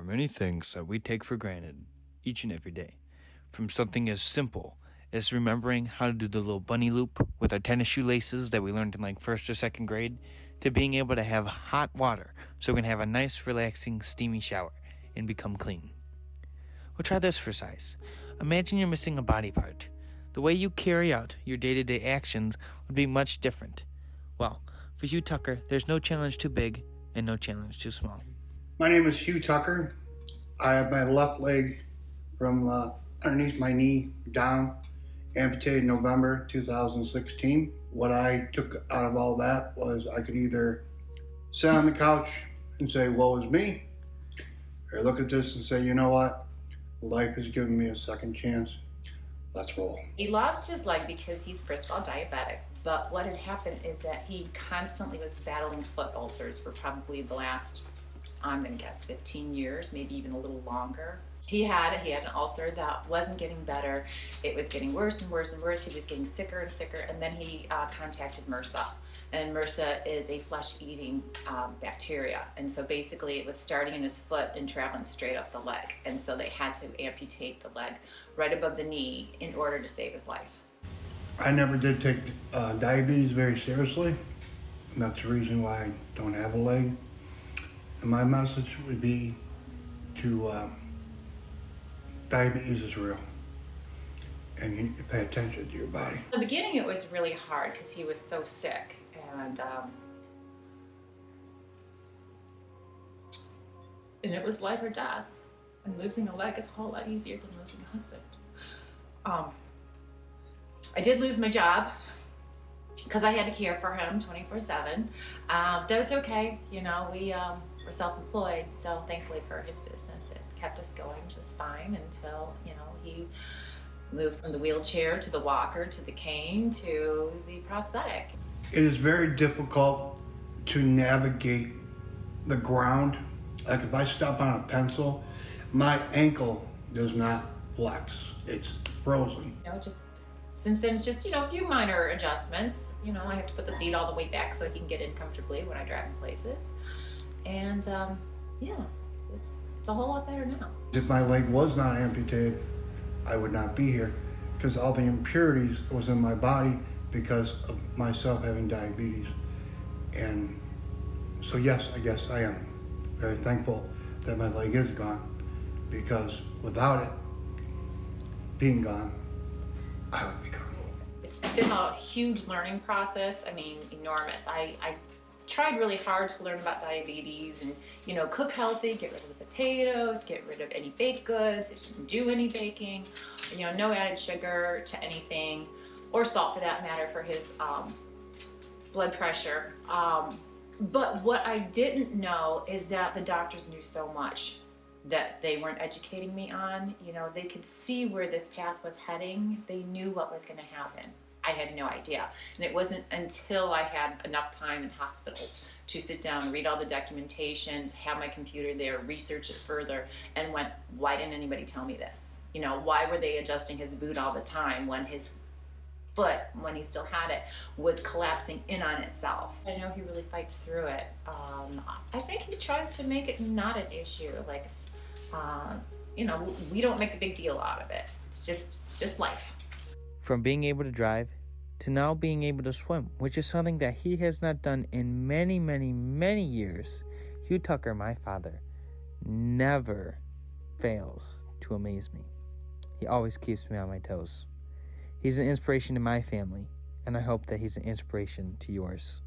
many things that we take for granted each and every day. From something as simple as remembering how to do the little bunny loop with our tennis shoelaces that we learned in like first or second grade, to being able to have hot water so we can have a nice, relaxing, steamy shower and become clean. Well, try this for size. Imagine you're missing a body part. The way you carry out your day-to-day actions would be much different. Well, for Hugh Tucker, there's no challenge too big and no challenge too small. My name is Hugh Tucker. I have my left leg from underneath my knee down, amputated in November 2016. What I took out of all that was I could either sit on the couch and say, woe is me, or look at this and say, you know what? Life has given me a second chance. Let's roll. He lost his leg because he's first of all diabetic, but what had happened is that he constantly was battling foot ulcers for probably the last, I'm gonna guess 15 years, maybe even a little longer. He had an ulcer that wasn't getting better. It was getting worse and worse and worse. He was getting sicker and sicker, and then he contacted MRSA. And MRSA is a flesh-eating bacteria. And so basically it was starting in his foot and traveling straight up the leg. And so they had to amputate the leg right above the knee in order to save his life. I never did take diabetes very seriously, and that's the reason why I don't have a leg. And my message would be to diabetes is real, and you need to pay attention to your body. In the beginning it was really hard because he was so sick, and it was life or death. And losing a leg is a whole lot easier than losing a husband. I did lose my job because I had to care for him 24/7. That was okay. You know, we were self-employed, so thankfully for his business, it kept us going just fine until, you know, he moved from the wheelchair to the walker to the cane to the prosthetic. It is very difficult to navigate the ground. Like if I step on a pencil, my ankle does not flex. It's frozen. You know, just since then it's just, you know, a few minor adjustments. You know, I have to put the seat all the way back so he can get in comfortably when I drive in places. And yeah, it's a whole lot better now. If my leg was not amputated, I would not be here because all the impurities was in my body because of myself having diabetes. And so yes, I guess I am very thankful that my leg is gone, because without it being gone, I would be gone. It's been a huge learning process. I mean, enormous. I tried really hard to learn about diabetes and, you know, cook healthy, get rid of the potatoes, get rid of any baked goods, it shouldn't do any baking, you know, no added sugar to anything, or salt for that matter, for his blood pressure. But what I didn't know is that the doctors knew so much that they weren't educating me on. You know, they could see where this path was heading. They knew what was going to happen. I had no idea. And it wasn't until I had enough time in hospitals to sit down, read all the documentations, have my computer there, research it further, and went, why didn't anybody tell me this? You know, why were they adjusting his boot all the time when his foot, when he still had it, was collapsing in on itself? I know he really fights through it. I think he tries to make it not an issue. Like, you know, we don't make a big deal out of it. It's just life. From being able to drive to now being able to swim, which is something that he has not done in many, many, many years, Hugh Tucker, my father, never fails to amaze me. He always keeps me on my toes. He's an inspiration to my family, and I hope that he's an inspiration to yours.